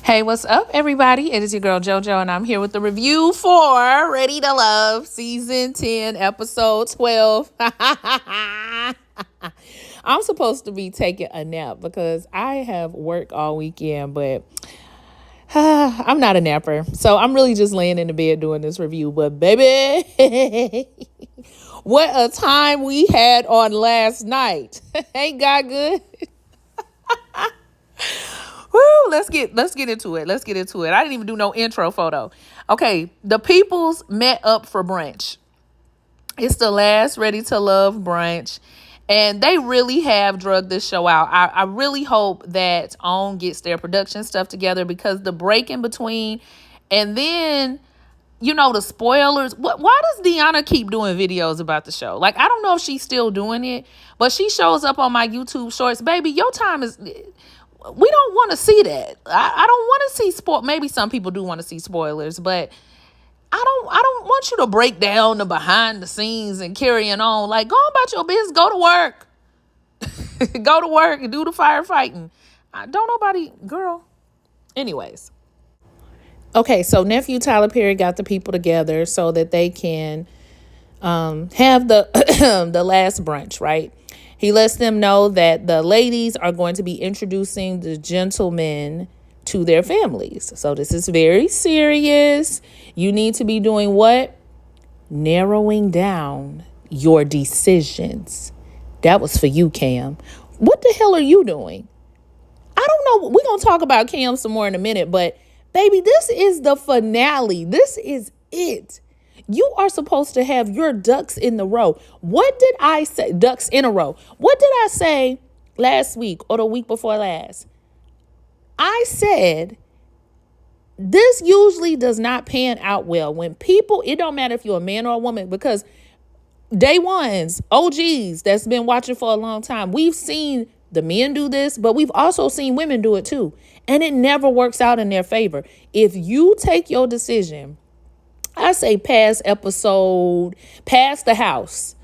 Hey, what's up, everybody? It is your girl JoJo, and I'm here with the review for Ready to Love, Season 10, Episode 12. I'm supposed to be taking a nap because I have work all weekend, but I'm not a napper. So I'm really just laying in the bed doing this review. But baby, what a time we had on last night. Ain't God good? Woo, let's get into it. Let's get into it. I didn't even do no intro photo. Okay, the peoples met up for brunch. It's the last Ready to Love brunch. And they really have drugged this show out. I really hope that OWN gets their production stuff together because the break in between and then, the spoilers. Why does Deanna keep doing videos about the show? Like, I don't know if she's still doing it, but she shows up on my YouTube shorts. Baby, your time is... We don't want to see that. I don't want to see maybe some people do want to see spoilers, but I don't want you to break down the behind the scenes and carrying on. Like, go about your business, go to work. Go to work and do the firefighting. Don't nobody, girl. Anyways. Okay, so nephew Tyler Perry got the people together so that they can have the the last brunch, right? He lets them know that the ladies are going to be introducing the gentlemen to their families. So this is very serious. You need to be doing what? Narrowing down your decisions. That was for you, Cam. What the hell are you doing? I don't know. We're going to talk about Cam some more in a minute, but baby, this is the finale. This is it. You are supposed to have your ducks in the row. What did I say? Ducks in a row. What did I say last week or the week before last? I said this usually does not pan out well when people, it don't matter if you're a man or a woman, because day ones, OGs that's been watching for a long time, we've seen the men do this, but we've also seen women do it too. And it never works out in their favor. If you take your decision, I say past episode, past the house,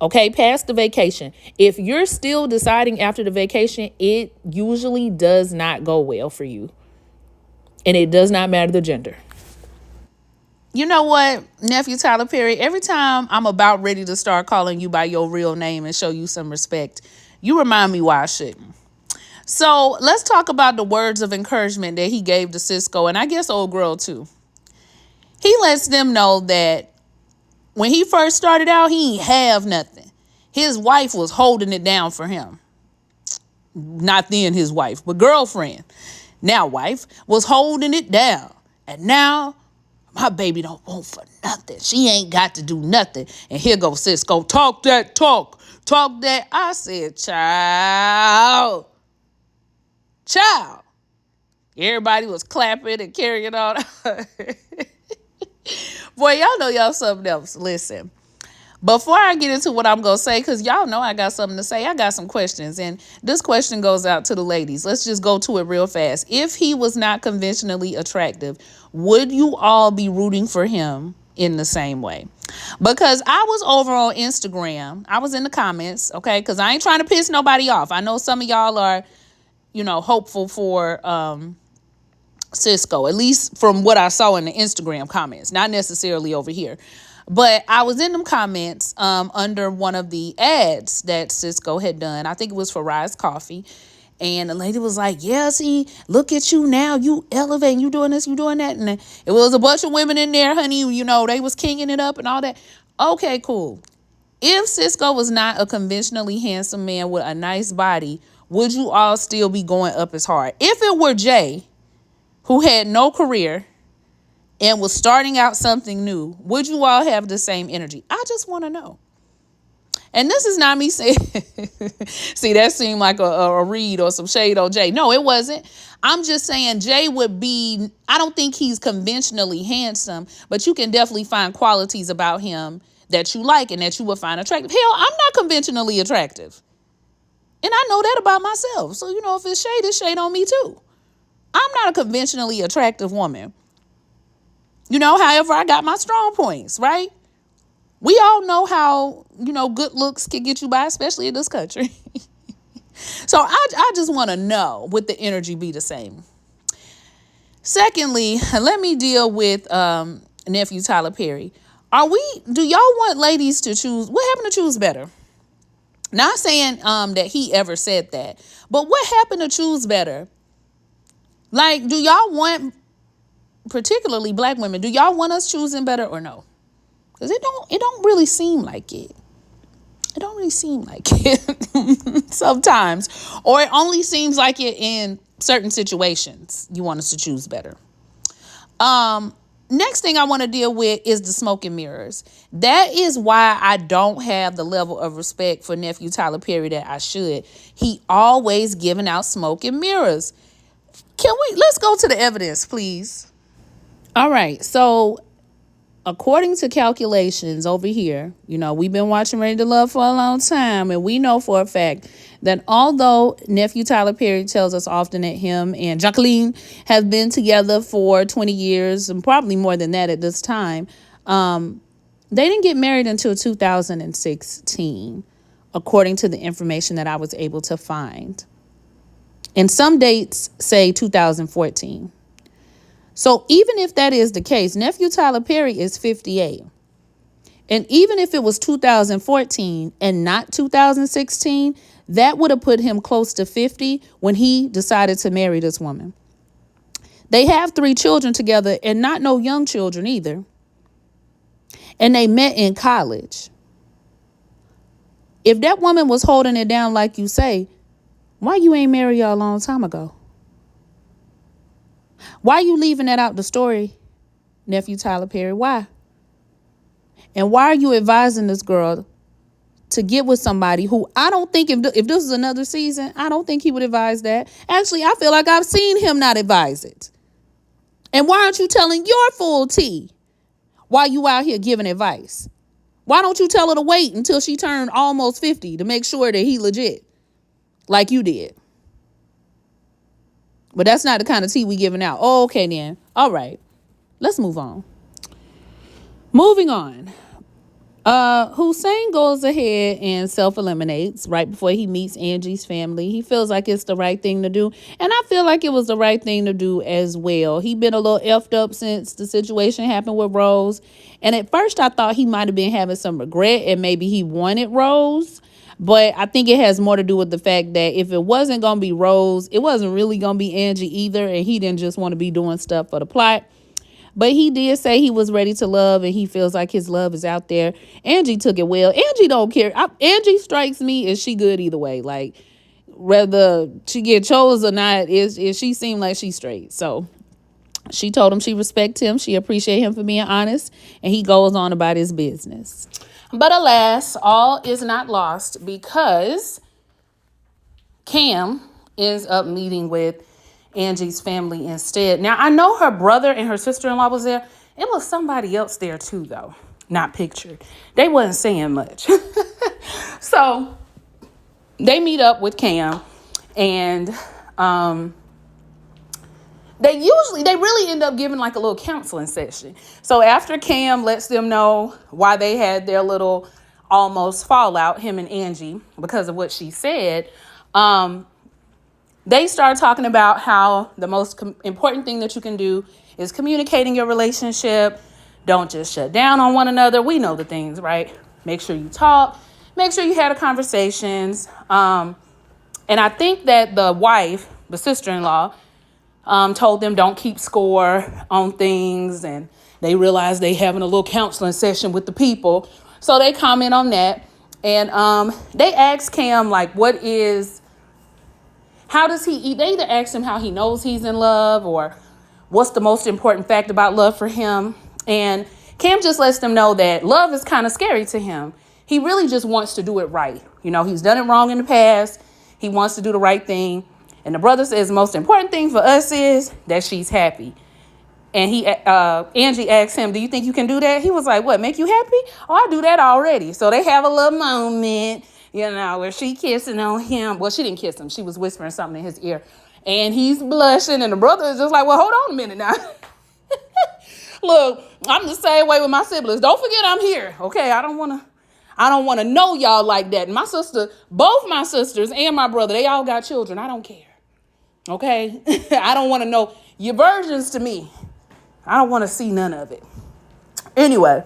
okay, past the vacation. If you're still deciding after the vacation, it usually does not go well for you. And it does not matter the gender. You know what, nephew Tyler Perry, every time I'm about ready to start calling you by your real name and show you some respect, you remind me why I shouldn't. So let's talk about the words of encouragement that he gave to Cisco, and I guess old girl too. He lets them know that when he first started out, he ain't have nothing. His wife was holding it down for him. Not then his wife, but girlfriend, now wife, was holding it down. And now my baby don't want for nothing. She ain't got to do nothing. And here goes Cisco, talk that talk that. I said, child. Everybody was clapping and carrying on. Boy, y'all know y'all something else. Listen, before I get into what I'm going to say, because y'all know I got something to say, I got some questions. And this question goes out to the ladies. Let's just go to it real fast. If he was not conventionally attractive, would you all be rooting for him in the same way? Because I was over on Instagram. I was in the comments, okay? Because I ain't trying to piss nobody off. I know some of y'all are, hopeful for Cisco, at least from what I saw in the Instagram comments, not necessarily over here. But I was in them comments under one of the ads that Cisco had done. I think it was for Rise Coffee. And the lady was like, yeah, see, look at you now. You elevating, you doing this, you doing that. And it was a bunch of women in there, honey. They was kinging it up and all that. Okay, cool. If Cisco was not a conventionally handsome man with a nice body, would you all still be going up as hard? If it were Jay, who had no career and was starting out something new, would you all have the same energy? I just want to know. And this is not me saying, see, that seemed like a read or some shade on Jay. No, it wasn't. I'm just saying Jay would be, I don't think he's conventionally handsome, but you can definitely find qualities about him that you like and that you would find attractive. Hell, I'm not conventionally attractive. And I know that about myself. So, if it's shade on me too. I'm not a conventionally attractive woman. However, I got my strong points, right? We all know how, good looks can get you by, especially in this country. So I just want to know, would the energy be the same? Secondly, let me deal with nephew Tyler Perry. Do y'all want ladies to choose? What happened to choose better? Not saying that he ever said that, but what happened to choose better? Like, do y'all want, particularly black women, do y'all want us choosing better or no? Because it don't really seem like it. It don't really seem like it sometimes. Or it only seems like it in certain situations. You want us to choose better. Next thing I want to deal with is the smoke and mirrors. That is why I don't have the level of respect for nephew Tyler Perry that I should. He always giving out smoke and mirrors. Let's go to the evidence, please. All right. So according to calculations over here, we've been watching Ready to Love for a long time, and we know for a fact that although nephew Tyler Perry tells us often that him and Jacqueline have been together for 20 years, and probably more than that at this time, they didn't get married until 2016, according to the information that I was able to find. And some dates say 2014. So even if that is the case, nephew Tyler Perry is 58. And even if it was 2014 and not 2016, that would have put him close to 50 when he decided to marry this woman. They have 3 children together, and not no young children either. And they met in college. If that woman was holding it down like you say, why you ain't married y'all a long time ago? Why you leaving that out the story, nephew Tyler Perry? Why? And why are you advising this girl to get with somebody who I don't think, if this is another season, I don't think he would advise that. Actually, I feel like I've seen him not advise it. And why aren't you telling your full tea while you out here giving advice? Why don't you tell her to wait until she turned almost 50 to make sure that he legit like you did? But that's not the kind of tea we giving out. Oh, okay then. All right. Let's move on. Moving on. Hussein goes ahead and self-eliminates right before he meets Angie's family. He feels like it's the right thing to do. And I feel like it was the right thing to do as well. He been a little effed up since the situation happened with Rose. And at first I thought he might have been having some regret and maybe he wanted Rose. But I think it has more to do with the fact that if it wasn't going to be Rose, it wasn't really going to be Angie either. And he didn't just want to be doing stuff for the plot. But he did say he was ready to love and he feels like his love is out there. Angie took it well. Angie don't care. Angie strikes me as she good either way. Like, whether she get chose or not, is she seemed like she's straight. So she told him she respects him. She appreciate him for being honest. And he goes on about his business. But alas, all is not lost because Cam is up meeting with Angie's family instead. Now, I know her brother and her sister-in-law was there. It was somebody else there too, though. Not pictured. They wasn't saying much. So they meet up with Cam and they really end up giving like a little counseling session. So after Cam lets them know why they had their little almost fallout, him and Angie, because of what she said, they start talking about how the most important thing that you can do is communicating your relationship. Don't just shut down on one another. We know the things, right? Make sure you talk. Make sure you had conversations. And I think that the wife, the sister-in-law, told them don't keep score on things. And they realized they having a little counseling session with the people. So they comment on that. And they asked Cam, like, how does he eat? They either asked him how he knows he's in love or what's the most important fact about love for him. And Cam just lets them know that love is kind of scary to him. He really just wants to do it right. He's done it wrong in the past. He wants to do the right thing. And the brother says the most important thing for us is that she's happy. And Angie asked him, do you think you can do that? He was like, what, make you happy? Oh, I do that already. So they have a little moment, where she kissing on him. Well, she didn't kiss him. She was whispering something in his ear. And he's blushing. And the brother is just like, well, hold on a minute now. Look, I'm the same way with my siblings. Don't forget I'm here. Okay, I don't want to know y'all like that. My sister, both my sisters and my brother, they all got children. I don't care. Okay? I don't want to know your versions to me. I don't want to see none of it. Anyway,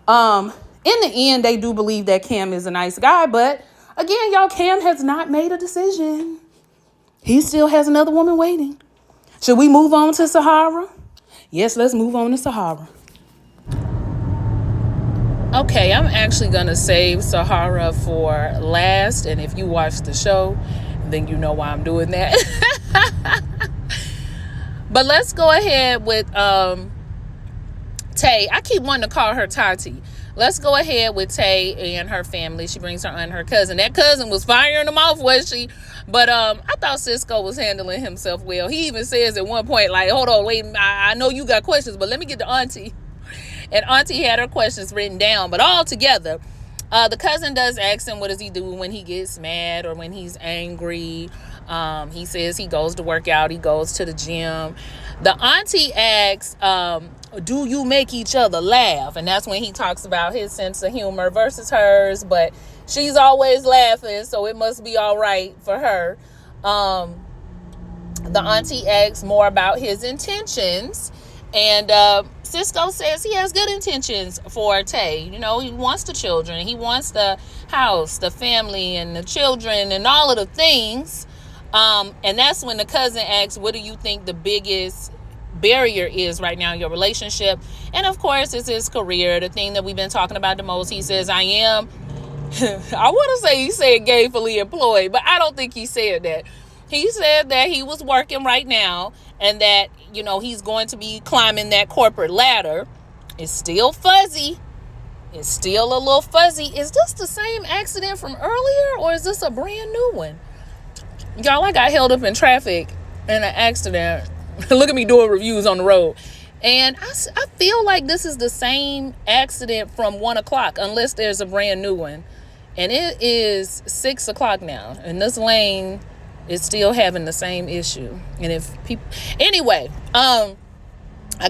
in the end, they do believe that Cam is a nice guy, but again, y'all, Cam has not made a decision. He still has another woman waiting. Should we move on to Sahara? Yes, let's move on to Sahara. Okay, I'm actually going to save Sahara for last. And if you watch the show, then you know why I'm doing that. But let's go ahead with Taye. I keep wanting to call her Tati. Let's go ahead with Taye and her family. She brings her aunt and her cousin. That cousin was firing them off, was she? But I thought Cisco was handling himself well. He even says at one point, like, hold on, wait, I know you got questions, but let me get to Auntie. And Auntie had her questions written down. But all together, the cousin does ask him, what does he do when he gets mad or when he's angry? He says he goes to work out. He goes to the gym. The auntie asks, do you make each other laugh? And that's when he talks about his sense of humor versus hers. But she's always laughing, so it must be all right for her. The auntie asks more about his intentions. And Cisco says he has good intentions for Taye. You know, he wants the children. He wants the house, the family, and the children, and all of the things. And that's when the cousin asks, what do you think the biggest barrier is right now in your relationship? And of course, it's his career, the thing that we've been talking about the most. He says, I am, I want to say he said gainfully employed, but I don't think he said that. He said that he was working right now and that, you know, he's going to be climbing that corporate ladder. It's still fuzzy. It's still a little fuzzy. Is this the same accident from earlier or is this a brand new one? Y'all, I got held up in traffic in an accident. Look at me doing reviews on the road. And I feel like this is the same accident from 1 o'clock, unless there's a brand new one. And it is 6 o'clock now. And this lane is still having the same issue. And if people... Anyway, I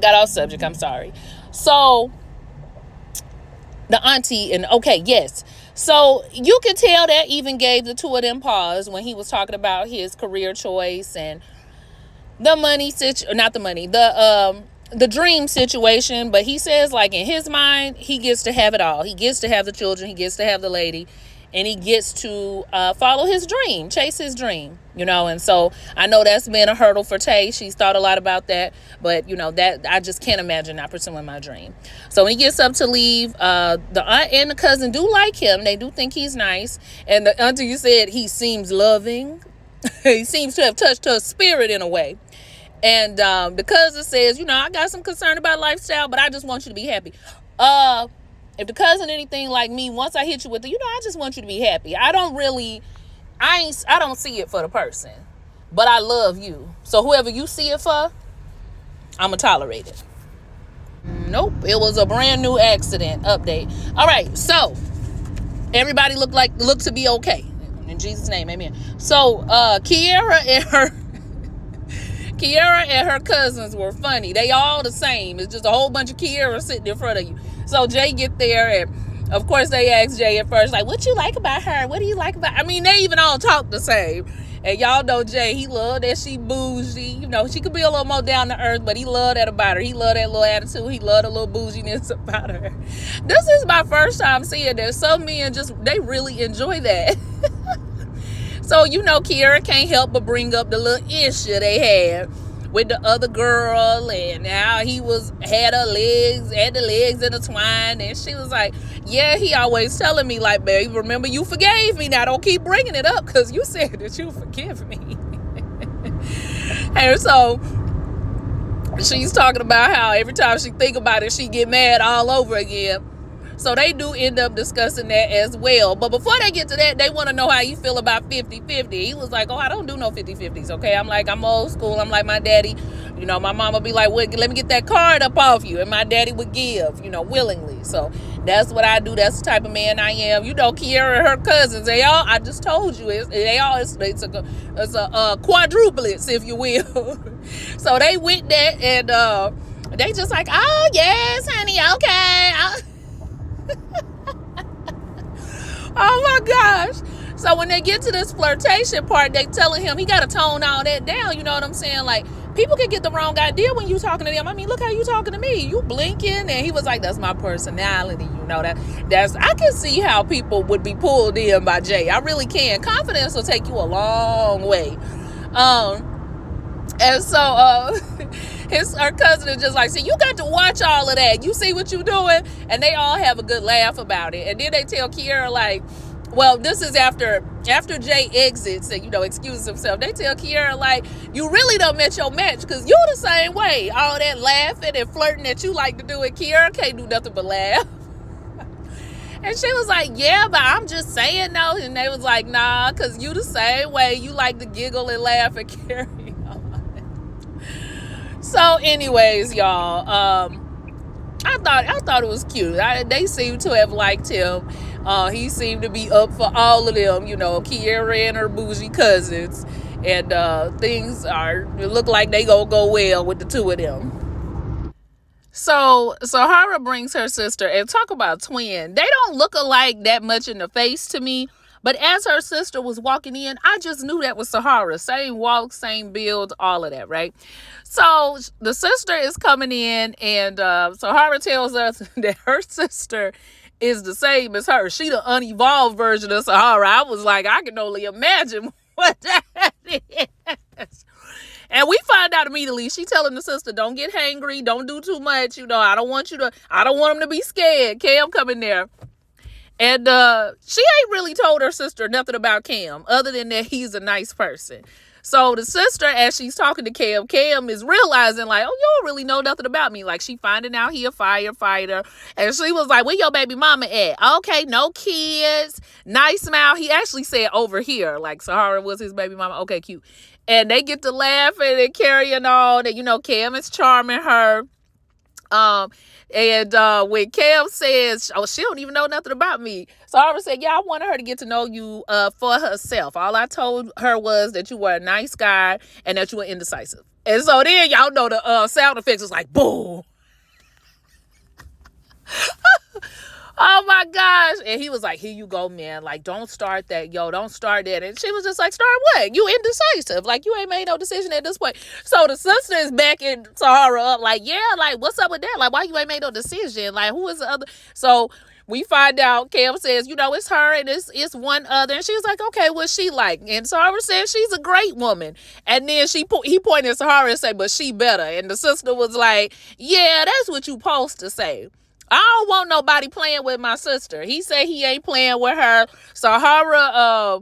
got off subject. I'm sorry. So, the auntie and... Okay, yes. So, you could tell that even gave the two of them pause when he was talking about his career choice and the money not the money, the dream situation. But he says, like, in his mind, he gets to have it all. He gets to have the children, he gets to have the lady, and he gets to follow his dream, chase his dream, you know. And so I know that's been a hurdle for Taye. She's thought a lot about that, but you know, that I just can't imagine not pursuing my dream. So when he gets up to leave, the aunt and the cousin do like him. They do think he's nice. And the auntie said he seems loving. He seems to have touched her spirit in a way. And the cousin says, you know, I got some concern about lifestyle, but I just want you to be happy. If the cousin anything like me, once I hit you with the, you know, I just want you to be happy. I don't see it for the person, but I love you. So whoever you see it for, I'ma tolerate it. Nope, it was a brand new accident update. All right, so everybody looked to be okay. In Jesus' name, amen. So Kiara and her cousins were funny. They all the same. It's just a whole bunch of Kiara sitting in front of you. So Jay get there, and of course they asked Jay at first, like, what you like about her? What do you like about her? I mean, they even all talk the same. And y'all know Jay, he loved that she bougie. You know, she could be a little more down to earth, but he loved that about her. He loved that little attitude. He loved a little bouginess about her. This is my first time seeing that. Some men they really enjoy that. So, you know, Kiara can't help but bring up the little issue they had with the other girl and how he had the legs intertwined, and she was like, yeah, he always telling me, like, babe, remember you forgave me, now don't keep bringing it up because you said that you forgive me. And so she's talking about how every time she think about it, she get mad all over again. So they do end up discussing that as well. But before they get to that, they want to know how you feel about 50-50. He was like, oh, I don't do no 50-50s, okay? I'm like, I'm old school. I'm like my daddy. You know, my mama be like, well, let me get that card up off you. And my daddy would give, you know, willingly. So that's what I do. That's the type of man I am. You know, Kiara and her cousins, I just told you, it's a quadruplets, if you will. So they with that, and they just like, oh, yes, honey, okay. Oh my gosh. So when they get to this flirtation part, they telling him he got to tone all that down. You know what I'm saying? Like, people can get the wrong idea when you talking to them. I mean, look how you talking to me. You blinking. And he was like, that's my personality. You know, that's, I can see how people would be pulled in by Jay. I really can. Confidence will take you a long way. And so her cousin is just like, see, you got to watch all of that. You see what you doing? And they all have a good laugh about it. And then they tell Kiara, like, well, this is after Jay exits and, excuses himself. They tell Kiara, like, you really done met your match, because you the same way. All that laughing and flirting that you like to do, and Kiara can't do nothing but laugh. And she was like, yeah, but I'm just saying no. And they was like, nah, because you the same way. You like to giggle and laugh and carry on. So anyways, y'all, I thought it was cute. They seemed to have liked him. He seemed to be up for all of them, Kiara and her bougie cousins. And things look like they gonna go well with the two of them. So Sahara brings her sister, and talk about twin. They don't look alike that much in the face to me. But as her sister was walking in, I just knew that was Sahara. Same walk, same build, all of that, right? So the sister is coming in, and Sahara tells us that her sister is the same as her. She the unevolved version of Sahara. I was like, I can only imagine what that is. And we find out immediately. She telling the sister, don't get hangry. Don't do too much. I don't want them to be scared. Cam come in there. And she ain't really told her sister nothing about Cam, other than that he's a nice person. So the sister, as she's talking to Cam is realizing, like, oh, you don't really know nothing about me. Like, she finding out he a firefighter. And she was like, where your baby mama at? Okay, no kids. Nice smile. He actually said over here, like Sahara was his baby mama. Okay, cute. And they get to laughing and carrying on. And, Cam is charming her. And when Cam says, oh, she don't even know nothing about me. Sahara said, yeah, I wanted her to get to know you for herself. All I told her was that you were a nice guy and that you were indecisive. And so then y'all know the sound effects was like, boom. Oh my gosh. And he was like, here you go, man. Like, don't start that. Yo, don't start that. And she was just like, start what? You indecisive. Like, you ain't made no decision at this point. So the sister is backing Sahara up. Like, yeah, like, what's up with that? Like, why you ain't made no decision? Like, who is the other? So we find out, Cam says, it's her and it's one other. And she was like, okay, what's she like? And Sahara says she's a great woman. And then he pointed at Sahara and said, but she better. And the sister was like, yeah, that's what you supposed to say. I don't want nobody playing with my sister. He said he ain't playing with her. Sahara,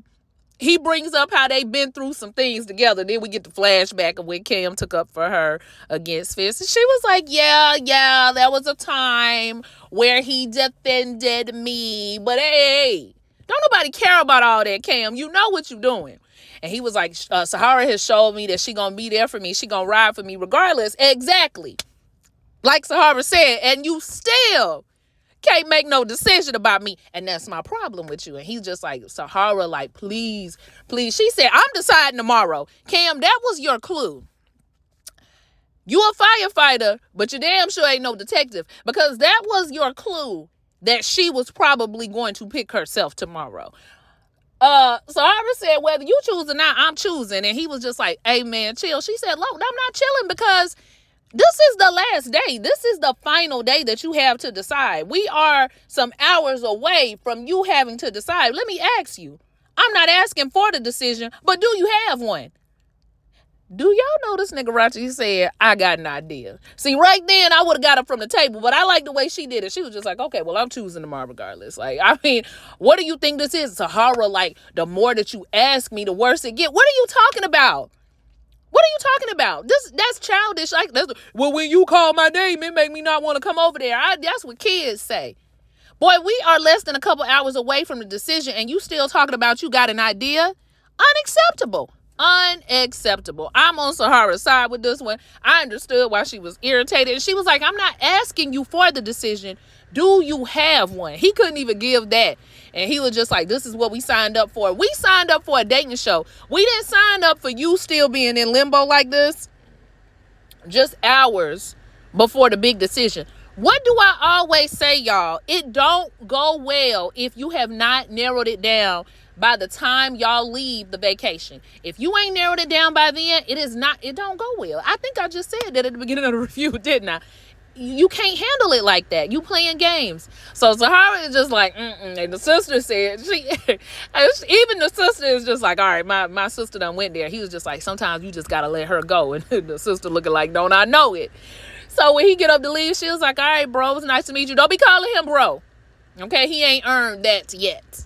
he brings up how they been through some things together. Then we get the flashback of when Cam took up for her against Fist. And she was like, yeah, there was a time where he defended me. But hey, don't nobody care about all that, Cam. You know what you're doing. And he was like, Sahara has showed me that she gonna be there for me. She gonna ride for me regardless. Exactly. Like Sahara said, and you still can't make no decision about me. And that's my problem with you. And he's just like, Sahara, like, please. She said, I'm deciding tomorrow. Cam, that was your clue. You a firefighter, but you damn sure ain't no detective. Because that was your clue that she was probably going to pick herself tomorrow. Sahara said, whether you choose or not, I'm choosing. And he was just like, hey, man, chill. She said, look, I'm not chilling because this is the last day. This is the final day that you have to decide. We are some hours away from you having to decide. Let me ask you. I'm not asking for the decision, but do you have one? Do y'all know this nigga Rachi said, I got an idea. See, right then, I would have got up from the table, but I like the way she did it. She was just like, okay, well, I'm choosing tomorrow regardless. Like, I mean, what do you think this is? Sahara, like, the more that you ask me, the worse it get. What are you talking about? What are you talking about? That's childish. Like, well, when you call my name, it make me not want to come over there. That's what kids say. Boy, we are less than a couple hours away from the decision, and you still talking about you got an idea? Unacceptable. I'm on Sahara's side with this one. I understood why she was irritated. And she was like, I'm not asking you for the decision. Do you have one? He couldn't even give that. And he was just like, this is what we signed up for. We signed up for a dating show. We didn't sign up for you still being in limbo like this. Just hours before the big decision. What do I always say, y'all? It don't go well if you have not narrowed it down by the time y'all leave the vacation. If you ain't narrowed it down by then, it don't go well. I think I just said that at the beginning of the review, didn't I? You can't handle it like that. You playing games. So Sahara is just like, and the sister said, even the sister is just like, all right, my sister done went there. He was just like, sometimes you just got to let her go. And the sister looking like, don't I know it? So when he get up to leave, she was like, all right, bro, it's nice to meet you. Don't be calling him bro. Okay, he ain't earned that yet.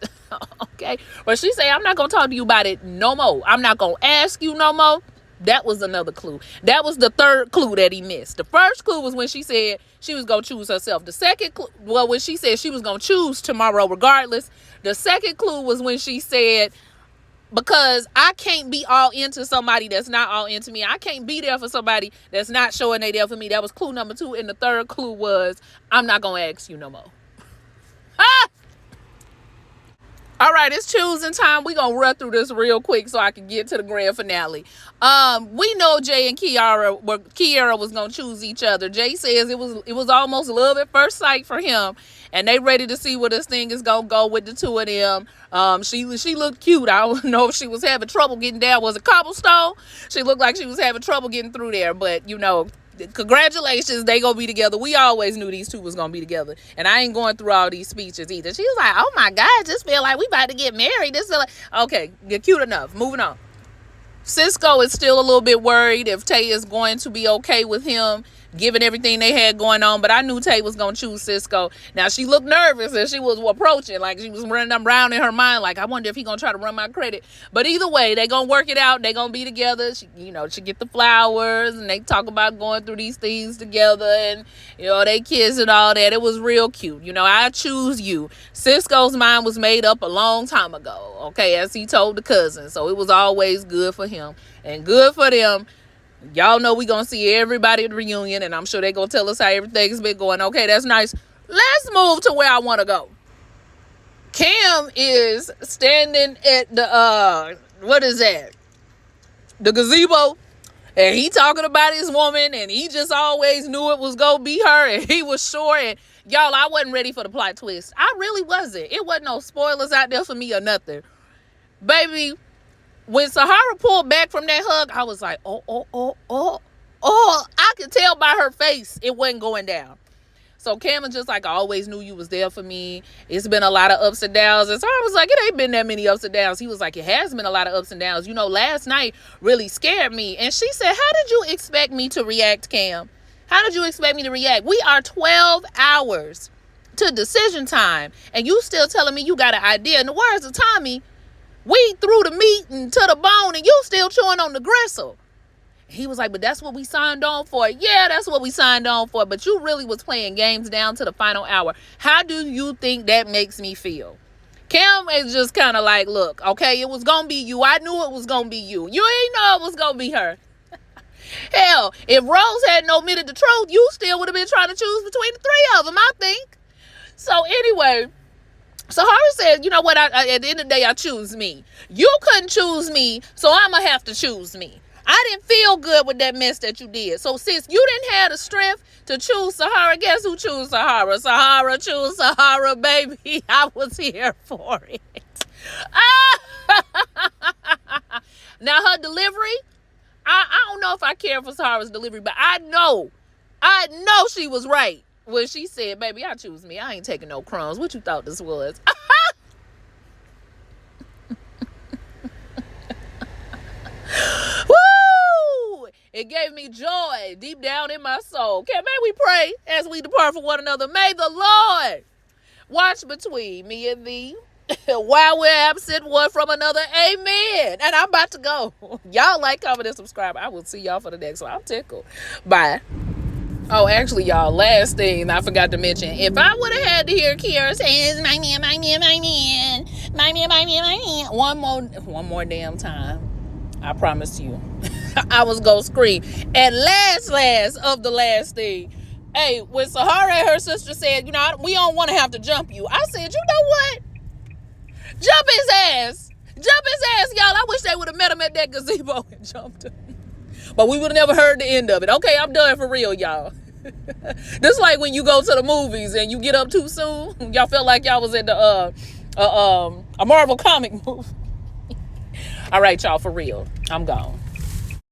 Okay, but she said, I'm not going to talk to you about it no more. I'm not going to ask you no more. That was another clue. That was the third clue that he missed. The first clue was when she said she was going to choose herself. The second clue, well, when she said she was going to choose tomorrow regardless. The second clue was when she said, because I can't be all into somebody that's not all into me. I can't be there for somebody that's not showing they there for me. That was clue number 2. And the third clue was, I'm not going to ask you no more. Ah! All right, it's choosing time. We're going to run through this real quick so I can get to the grand finale. We know Jay and Kiara was going to choose each other. Jay says it was almost love at first sight for him. And they ready to see where this thing is going to go with the two of them. She looked cute. I don't know if she was having trouble getting down. Was it cobblestone? She looked like she was having trouble getting through there. But, congratulations, they gonna be together. We always knew these two was gonna be together, and I ain't going through all these speeches either. She was like, oh my god, just feel like we about to get married. This is like, okay, you're cute enough. Moving on. Cisco is still a little bit worried if Taye is going to be okay with him given everything they had going on, but I knew Taye was going to choose Cisco. Now, she looked nervous as she was approaching, like she was running around in her mind, like, I wonder if he going to try to run my credit. But either way, they going to work it out. They going to be together. She get the flowers, and they talk about going through these things together, and, they kiss and all that. It was real cute. I choose you. Cisco's mind was made up a long time ago, okay, as he told the cousin. So it was always good for him and good for them. Y'all know we gonna see everybody at the reunion, and I'm sure they gonna tell us how everything's been going. Okay, that's nice. Let's move to where I want to go. Cam is standing at the what is that? The gazebo, and he talking about his woman, and he just always knew it was gonna be her, and he was sure. And y'all, I wasn't ready for the plot twist. I really wasn't. It wasn't no spoilers out there for me or nothing, baby. When Sahara pulled back from that hug, I was like, oh. I could tell by her face it wasn't going down. So Cam was just like, I always knew you was there for me. It's been a lot of ups and downs. And so I was like, it ain't been that many ups and downs. He was like, it has been a lot of ups and downs. Last night really scared me. And she said, how did you expect me to react, Cam? How did you expect me to react? We are 12 hours to decision time. And you still telling me you got an idea. In the words of Tommy, we threw the meat and to the bone, and you still chewing on the gristle. He was like, but that's what we signed on for. Yeah, that's what we signed on for. But you really was playing games down to the final hour. How do you think that makes me feel? Cam is just kind of like, look, okay, it was going to be you. I knew it was going to be you. You ain't know it was going to be her. Hell, if Rose hadn't omitted the truth, you still would have been trying to choose between the three of them, I think. So anyway, Sahara said, you know what, at the end of the day, I choose me. You couldn't choose me, so I'm going to have to choose me. I didn't feel good with that mess that you did. So since you didn't have the strength to choose Sahara, guess who chose Sahara? Sahara chose Sahara, baby. I was here for it. Now, her delivery, I don't know if I care for Sahara's delivery, but I know she was right when she said, baby, I choose me. I ain't taking no crumbs. What you thought this was? Woo! It gave me joy deep down in my soul. Okay, may we pray as we depart from one another. May the Lord watch between me and thee while we're absent one from another. Amen. And I'm about to go. Y'all like, comment, and subscribe. I will see y'all for the next one. I'm tickled. Bye. Oh, actually, y'all, last thing I forgot to mention. If I would have had to hear Kiara say, it's my man, one more damn time, I promise you, I was going to scream. And last of the last thing, hey, when Sahara and her sister said, we don't want to have to jump you, I said, you know what? Jump his ass, y'all. I wish they would have met him at that gazebo and jumped him. But we would have never heard the end of it. Okay, I'm done for real, y'all. This like when you go to the movies and you get up too soon. Y'all felt like y'all was at the a Marvel comic movie. All right, y'all, for real. I'm gone.